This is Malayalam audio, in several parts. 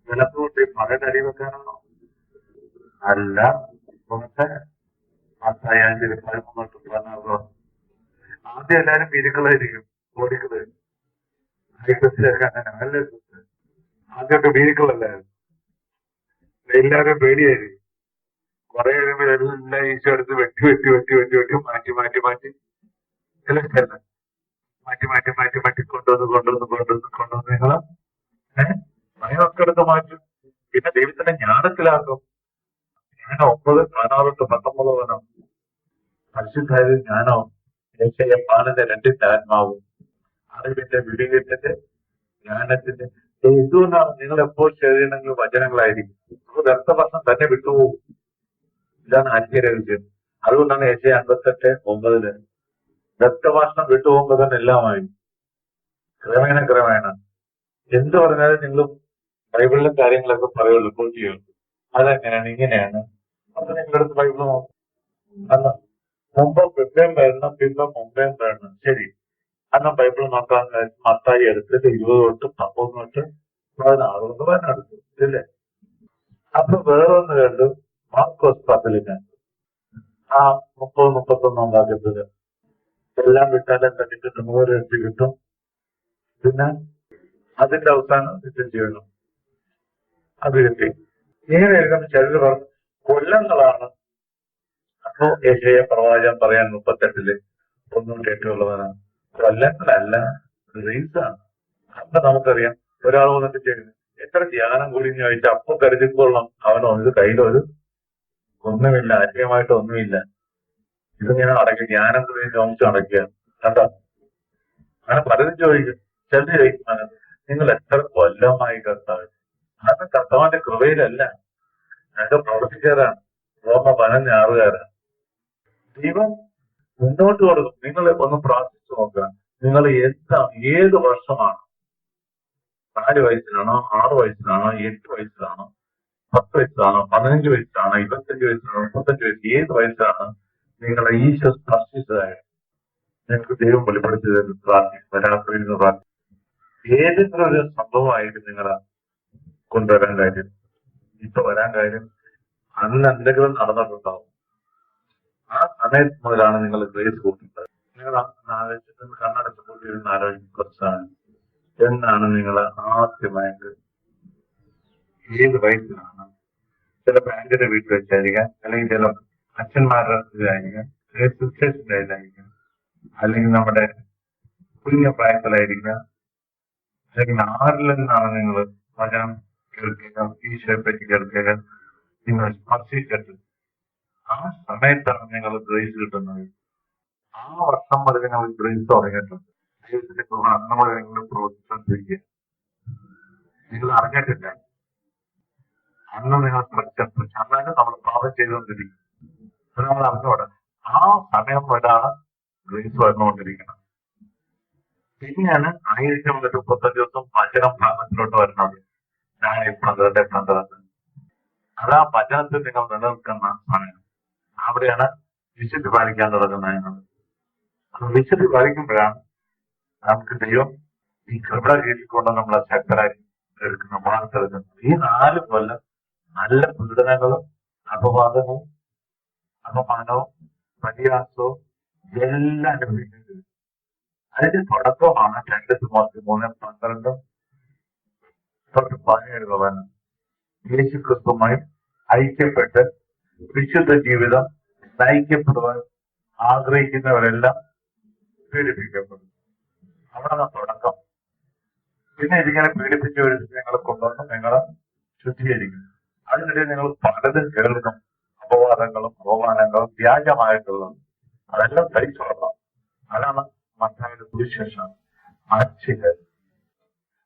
നിലത്തുകൂട്ടി മകൻ അടി വെക്കാനാണോ? അല്ല. ഇപ്പോഴത്തെ 10,516 ആദ്യം എല്ലാരും വീരുക്കളായിരിക്കും, ഓടിക്കള് ഹൈക്കസിലൊക്കെ അങ്ങനെ നല്ല ആദ്യമൊക്കെ വീരുക്കളല്ലായിരുന്നു. എല്ലാവരും പേടിയായിരിക്കും. കുറെ കഴിയുമ്പോൾ എല്ലാം ഈശോ എടുത്ത് വെട്ടി വെട്ടി വെട്ടി വെട്ടി വെട്ടി മാറ്റി മാറ്റി മാറ്റി എല്ലാം മാറ്റി മാറ്റി മാറ്റി മാറ്റി കൊണ്ടുവന്ന് നിങ്ങള് ഭയമൊക്കെ എടുത്ത് മാറ്റും. പിന്നെ ദൈവത്തിന്റെ ജ്ഞാനത്തിലാക്കും. ഞാൻ 9, 16, 19 പരിശുദ്ധായ ജ്ഞാനോ പാലന്റെ 2 ആത്മാവും അറിവിന്റെ വിവേകത്തിന്റെ ജ്ഞാനത്തിന്റെ ഇതുകൊണ്ടാണ് നിങ്ങൾ എപ്പോൾ ചെയ്യണമെങ്കിൽ വചനങ്ങളായിരിക്കും. രക്തവർഷം തന്നെ വിട്ടുപോകും. ഇതാണ് ആശ്ചര്യം. അതുകൊണ്ടാണ് 58:9 രക്തഭാഷണം വിട്ടുപോകുമ്പോൾ തന്നെ എല്ലാമായി ക്രമേണ എന്ത് പറഞ്ഞാലും നിങ്ങൾ ബൈബിളിലെ കാര്യങ്ങളൊക്കെ പറയുള്ളൂ, റിപ്പോർട്ട് ചെയ്യുള്ളൂ. അതെങ്ങനെയാണ്, ഇങ്ങനെയാണ്. അപ്പൊ നിങ്ങളടുത്ത് ബൈബിൾ നോക്കും. അല്ല, മുമ്പ് പിമ്പയും വരണം, പിമ്പം മുമ്പേയും വരണം. ശരി, അന്ന് ബൈബിൾ നോക്കാൻ മത്തായി എടുത്തിട്ട് 20 തൊട്ട് 19 തൊട്ട് 16 കൊണ്ട് വരെടുത്തു ഇല്ലേ? അപ്പൊ വേറൊന്ന് കണ്ടു, മാർക്കോസ് 10 ആ 30-31 വാക്യത്തില് എല്ലാം വിട്ടാലും തനിക്ക് 100 ഇരട്ടി കിട്ടും. പിന്നെ അതിന്റെ അവസാനം ഇത് ചെയ്യണം, അത് കിട്ടി. ഇങ്ങനെ എഴുതുന്ന ചിലർ പറഞ്ഞു കൊല്ലങ്ങളാണ്. അപ്പോ യെശയ്യാ പ്രവാചകൻ പറയാൻ 38 108 കൊല്ലങ്ങളല്ല, റീസാണ്. അപ്പൊ നമുക്കറിയാം ഒരാൾ വന്നിട്ട് ചെയ്യുന്നത് എത്ര ധ്യാനം കൂടി എന്ന് ചോദിച്ചാൽ അപ്പൊ കരുതിക്കൊള്ളണം അവനോ ഇത് കയ്യിലൊരു ഒന്നുമില്ല, ആത്മീയമായിട്ട് ഒന്നുമില്ല. ഇതിങ്ങനെ അടയ്ക്കുക, ധ്യാനം കൂടി ചോദിച്ചു അടയ്ക്കുക. കണ്ടോ? അങ്ങനെ പലരും ചോദിക്കും. ചിലർ ചോദിക്കും നിങ്ങൾ എത്ര കൊല്ലമായി കർത്താവ്? അത് കർത്താവിന്റെ കൃപയിലല്ല, ഞങ്ങൾക്ക് പ്രവർത്തിക്കാരാണ്. റോമ 16 ദൈവം മുന്നോട്ട് കൊടുക്കും. നിങ്ങൾ ഒന്ന് പ്രാർത്ഥിച്ചു നോക്കുക. നിങ്ങൾ ഏത് വർഷമാണ്? 4 വയസ്സിലാണോ, 6 വയസ്സിലാണോ, 8 വയസ്സിലാണോ, 10 വയസ്സിലാണോ, 15 വയസ്സിലാണോ, 25 വയസ്സിലാണോ, 35 വയസ്സ്, ഏത് വയസ്സാണ് നിങ്ങളെ ഈശോ സ്പർശിച്ചതായിട്ട് നിങ്ങൾക്ക് ദൈവം വെളിപ്പെടുത്തി തരുന്നു? പ്രാർത്ഥിക്കുന്നു പ്രാർത്ഥിക്കും. ഏതെങ്കിലും ഒരു സംഭവമായിട്ട് നിങ്ങളെ കൊണ്ടുവരാൻ കാര്യം, ഇപ്പൊ വരാൻ കാര്യം അന്ന് എന്തെങ്കിലും നടന്നിട്ടുണ്ടാവും. ആ സമയത്ത് മുതലാണ് നിങ്ങൾ ഗ്രേസ് കൂട്ടുന്നത്. നിങ്ങൾ കണ്ണടച്ച് കൂട്ടിയിരുന്ന് ആലോചിക്കും കുറച്ചാണ് എന്നാണ് നിങ്ങൾ ആദ്യമായിട്ട് ഏത് വയസ്സിലാണ്? ചിലപ്പോൾ ആന്റിയുടെ വീട്ടിൽ വെച്ചായിരിക്കാം, അല്ലെങ്കിൽ ചില അച്ഛന്മാരുടെ ഇതായിരിക്കാം, സിസ്റ്റേഴ്സിന്റെ ഇതായിരിക്കാം, അല്ലെങ്കിൽ നമ്മുടെ കുഞ്ഞ പ്രായത്തിലായിരിക്കാം, അല്ലെങ്കിൽ ആരിൽ നിന്നാണ് നിങ്ങൾ വചനം കേൾക്കുക, ഈശോയെ പറ്റി കേൾക്കുക, നിങ്ങൾ സ്പർശിച്ചിട്ട് ആ സമയത്താണ് നിങ്ങൾ ഗ്രേസ് കിട്ടുന്നത്. ആ വർഷം മുതൽ നിങ്ങൾ ഗ്രേസ് തുടങ്ങിയിട്ടുണ്ട്. ദൈവത്തിന്റെ കൃപ അന്ന് മുതൽ നിങ്ങൾ പ്രവർത്തിച്ചുകൊണ്ടിരിക്കുക. നിങ്ങൾ അറിഞ്ഞിട്ടില്ല, അന്ന് നിങ്ങൾ അന്നാലും നമ്മൾ പാപം ചെയ്തുകൊണ്ടിരിക്കും. അത് നമ്മൾ അറിഞ്ഞോടെ ആ സമയം മുതലാണ് ഗ്രേസ് വന്നുകൊണ്ടിരിക്കുന്നത്. പിന്നെയാണ് 1035 ദിവസം വചനം ഭാഗത്തിലോട്ട് വരുന്നത്. ഞാൻ പന്ത്രണ്ട് അതാ വചനത്തിൽ നിങ്ങൾ നിലനിൽക്കുന്ന സമയം. അവിടെയാണ് വിശുദ്ധി പാലിക്കാൻ തുടങ്ങുന്നത്. വിശുദ്ധി പാലിക്കുമ്പോഴാണ് നമുക്ക് ദൈവം ഈ കൃപ കീഴിക്കൊണ്ട് നമ്മളെ ശക്തരായി എടുക്കുന്ന വാർത്തെടുക്കുന്നത്. ഈ 4 കൊല്ലം നല്ല പീഡനങ്ങളും അപവാദവും അപമാനവും പരിഹാസവും എല്ലാം അനുഭവിക്കുന്നത്. അതിന്റെ തുടക്കമാണ് 2 തിമോത്തി 3:12 തൊട്ട് 17 യേശു ക്രിസ്തുമായി ഐക്യപ്പെട്ട് വിശുദ്ധ ജീവിതം നയിക്കപ്പെടുവാൻ ആഗ്രഹിക്കുന്നവരെല്ലാം പീഡിപ്പിക്കപ്പെടും. അവിടെയാണ് തുടക്കം. പിന്നെ ഇതിങ്ങനെ പീഡിപ്പിച്ച ഒരു നിങ്ങളെ കൊണ്ടുവന്ന് നിങ്ങളെ ശുദ്ധീകരിക്കും. അതിനിടെ നിങ്ങൾ പലതും കേൾക്കും, അപവാദങ്ങളും അപമാനങ്ങളും വ്യാജമായിട്ടുള്ളത്. അതെല്ലാം സഹിച്ചോളണം. അതാണ് മത്തായിയുടെ സുവിശേഷം. ആഴ്ചകൾ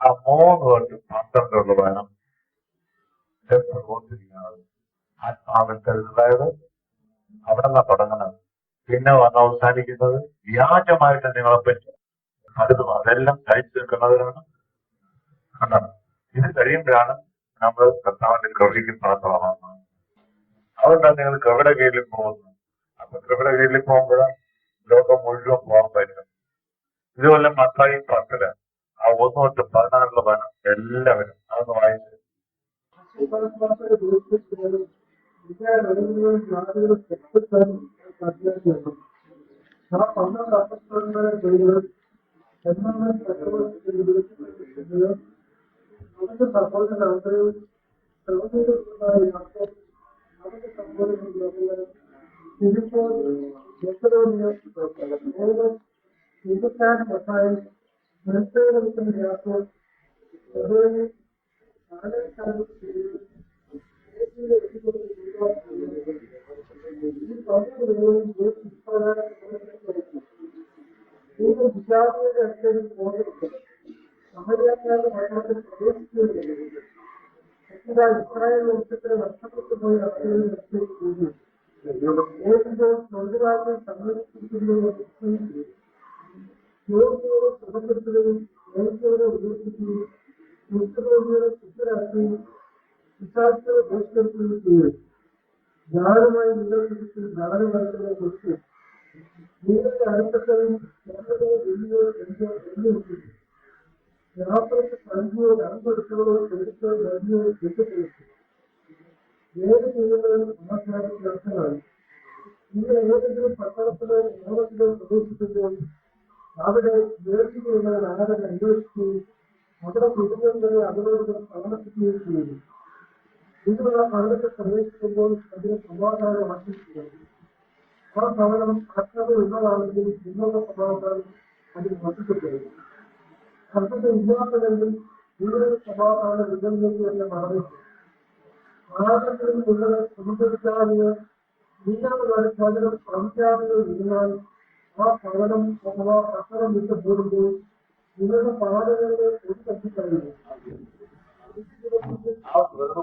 ആ 3 തൊട്ട് 12 വേണം ഓർത്തിരിക്കുന്നത്. ആത്മാവിൽ കരുതലായത് അവിടെ നിന്നാണ് തുടങ്ങുന്നത്. പിന്നെ വന്ന് അവസാനിക്കുന്നത് വ്യാജമായിട്ട് നിങ്ങളെ പറ്റി കരുതും. അതെല്ലാം സഹിച്ചു നിൽക്കുന്നവരാണ്. കണ്ടാണ്. ഇത് കഴിയുമ്പോഴാണ് നമ്മൾ കർത്താവിന്റെ കൃപയ്ക്ക് പാത്രമാകുന്നത്. അതുകൊണ്ടാണ് നിങ്ങൾ കൃപയുടെ കീഴിൽ പോകുന്നത്. അപ്പൊ കൃപയുടെ കീഴിൽ പോകുമ്പോഴാണ് ലോകം മുഴുവൻ പോകാൻ പറ്റും. ഇതുപോലെ മത്തായി 10 ആ 1 തൊട്ട് 16 വേണം എല്ലാവരും അതൊന്ന് വായിച്ച്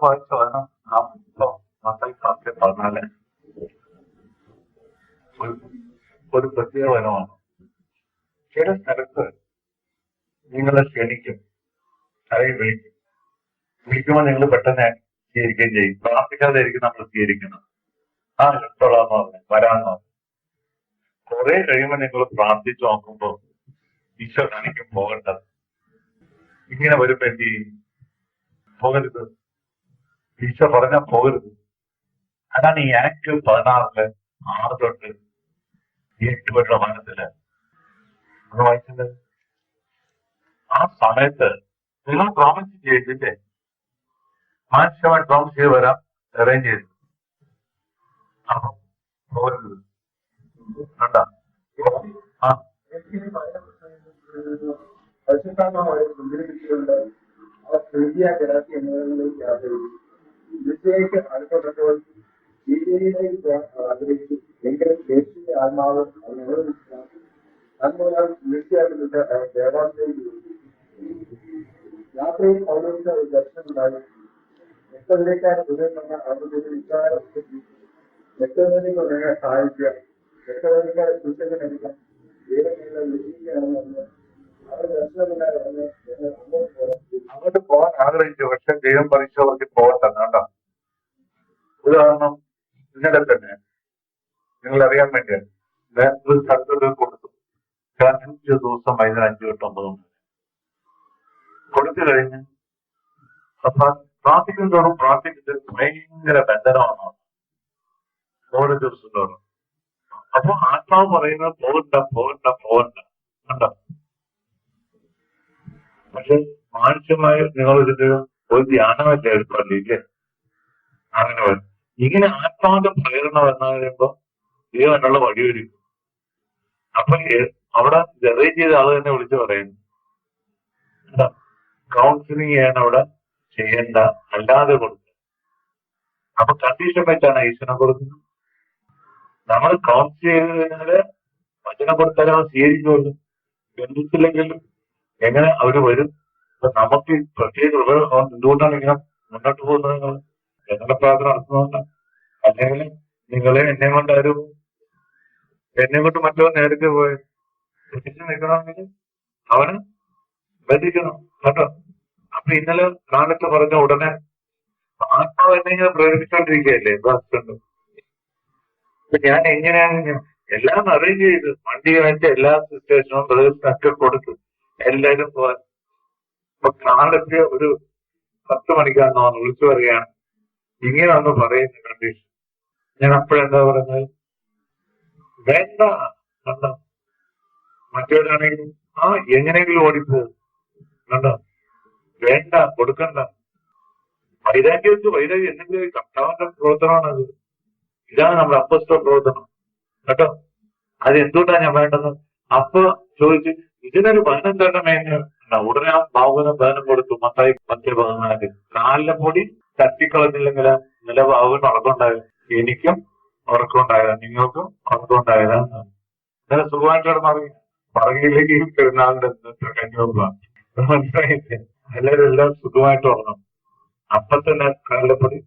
വായിച്ച വചനം മത്തായി 10:14 ഒരു പ്രത്യേക വനമാണ്. ചില സ്ഥലത്ത് നിങ്ങളെ ക്ഷണിക്കും, അല്ലെങ്കിൽ വിളിക്കുമ്പോൾ നിങ്ങൾ പെട്ടെന്ന് സ്വീകരിക്കുകയും ചെയ്യും. പ്രാർത്ഥിക്കാതെ ആയിരിക്കും നമ്മൾ സ്വീകരിക്കുന്നത്. ഇഷ്ടമുള്ളതെന്ന് പറഞ്ഞു വരാമെന്ന് പറഞ്ഞു. കുറെ കഴിയുമ്പോൾ നിങ്ങൾ പ്രാർത്ഥിച്ചു നോക്കുമ്പോൾ ഈശോ കാണിക്കും പോകേണ്ടത്. ഇങ്ങനെ വരുമ്പോ എന്ത് ചെയ്യും? പോകരുത്. ഈശോ പറഞ്ഞാൽ പോകരുത്. അതാണ് ഈ ആക്ട് 16 6 തൊട്ട് 8 വരെയുള്ള മനസ്സില് അത് വായിച്ചത്. ആ സമയത്ത് നിങ്ങൾ പ്രോമിസ് ചെയ്തില്ലേ? മാനുഷ്യമായി പ്രോമിസ് ചെയ്ത് വരാം, അറേഞ്ച് ചെയ്തു. അപ്പൊ പോകരുത്. കണ്ട അടുത്തപ്പോൾ ആത്മാവ് അതുമൂലം വീഴ്ചയാകുന്നുണ്ട്. ദേവാലയത്തിലേക്ക് യാത്രയിൽ പൗലോസിന്റെ ഒരു ദർശനമുണ്ടായി. വ്യക്തതയിലേക്കാണ് ദുരിതം അവരുടെ വിചാരം വ്യക്തതയിലേക്ക് സഹായിക്കുക. വ്യക്തതയിലേക്കാണ് സൂചകനടിക്കാം ദൈവങ്ങളെ വിളിക്കുകയാണെന്ന് അവർ ദർശനമുണ്ടായി പറഞ്ഞ് അങ്ങോട്ട് പോകാൻ ആഗ്രഹിച്ചു. പക്ഷെ ദൈവം പരീക്ഷ അവർക്ക് പോകണ്ടെന്ന് കേട്ടോ. ഉദാഹരണം ഇന്നലെ തന്നെ നിങ്ങൾ അറിയാൻ വേണ്ടിയാണ് ഒരു സ്ഥലത്തോട്ട് കൊടുത്തു. 5 ദിവസം വൈകുന്നേരം 5 തൊട്ട് 9 കൊടുത്തു കഴിഞ്ഞ് പ്രാർത്ഥിക്കുന്നതോറും പ്രാർത്ഥിക്കുന്നത് ഭയങ്കര ബന്ധനമാണ് ഓരോ ദിവസം തോറും. അപ്പൊ ആത്മാവ് പറയുന്നത് പോകണ്ട പോകണ്ട പോകണ്ട കണ്ടോ. പക്ഷെ മാനുഷ്യമായി നിങ്ങളൊരു ഒരു ധ്യാനമല്ലേ എടുക്കല്ലേ? അങ്ങനെ വരും. ഇങ്ങനെ ആത്മാവിന്റെ പ്രേരണ വന്നു കഴിയുമ്പോ ദൈവം എന്നുള്ള വഴിയൊരുക്കും. അപ്പൊ അവിടെ അറേഞ്ച് ചെയ്ത ആള് തന്നെ വിളിച്ചു പറയുന്നു, കൗൺസിലിംഗ് ചെയ്യാൻ അവിടെ ചെയ്യണ്ട, അല്ലാതെ കൊടുക്കുക. അപ്പൊ കണ്ടീഷൻ വെച്ചാണ് ഈശ്വരനെ കൊടുക്കുന്നത്. നമ്മൾ കൗൺസിൽ ചെയ്ത് കഴിഞ്ഞാല് വചനം കൊടുത്താലും അവൻ സ്വീകരിക്കുമല്ലോ. ബന്ധിച്ചില്ലെങ്കിലും എങ്ങനെ അവര് വരും? അപ്പൊ നമുക്ക് പ്രത്യേക എന്തുകൊണ്ടാണ് ഇങ്ങനെ മുന്നോട്ട് പോകുന്നത്? നിങ്ങൾ ജനല പ്രാർത്ഥന നടത്തുന്നതുകൊണ്ടാണ്. അല്ലെങ്കിൽ നിങ്ങളെ എന്നെ കൊണ്ടാരും എന്നെ കൊണ്ട് മറ്റോ നേരത്തെ പോയത് എത്തിച്ച് നിൽക്കണമെങ്കിൽ അവന് ബന്ധിക്കണം കേട്ടോ. അപ്പൊ ഇന്നലെ കാലത്ത് പറഞ്ഞ ഉടനെ ആത്മാവ് എന്നെ ഇങ്ങനെ പ്രേരിപ്പിച്ചോണ്ടിരിക്കുകയല്ലേ ഹസ്ബൻഡ്. അപ്പൊ ഞാൻ എങ്ങനെയാണ് എല്ലാം അറേഞ്ച് ചെയ്ത് വണ്ടിയായിട്ട് എല്ലാ സ്റ്റേഷനും ബ്രദേഴ്സിനൊക്കെ കൊടുത്ത് എല്ലാവരും പോവാൻ. അപ്പൊ കാലത്തെ ഒരു 10 മണിക്കാന്ന് വന്ന് വിളിച്ചു പറയുകയാണ് ഇങ്ങനെ ഒന്ന് പറയുന്ന കണ്ടീഷൻ. ഞാൻ അപ്പോഴെന്താ പറയുന്നത്, വേണ്ട കണ്ടോ. മറ്റവരാണെങ്കിലും എങ്ങനെയെങ്കിലും ഓടിപ്പോകും കണ്ടോ, വേണ്ട കൊടുക്കണ്ട. വൈരാഗ്യം വെച്ച് വൈരാഗ്യം എന്തെങ്കിലും കർത്താവിന്റെ പ്രവർത്തനമാണത്. ഇതാണ് നമ്മുടെ അപ്പസ്തല പ്രവർത്തനം കേട്ടോ. അത് എന്തുകൊണ്ടാണ് ഞാൻ വേണ്ടത്? അപ്പൊ ചോദിച്ചു ഇതിനൊരു ബഹനം തരണമേന്ന്. ഉടനെ ആ ബാഹുവിന് ബഹനം കൊടുത്തു. മത്തായി 10:14 കാലിലെ പൊടി തട്ടിക്കളഞ്ഞില്ലെങ്കിൽ നില ബാഹുവിന് ഉറക്കമുണ്ടായത്. എനിക്കും ഉറക്കമുണ്ടായതാ, നിങ്ങൾക്കും ഉറക്കമുണ്ടായതാ. ഇന്നലെ സുഖമായിട്ടോടെ മറങ്ങിയില്ലെങ്കിൽ പെരുന്നാളിന്റെ കഞ്ഞിവെപ്പാ. മനസ്സിലായില്ലേ? എല്ലാവരും എല്ലാം സുഖമായിട്ട് ഉറങ്ങണം. അപ്പൊ തന്നെ കാലിലെ പൊടി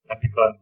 തട്ടിക്കളഞ്ഞു.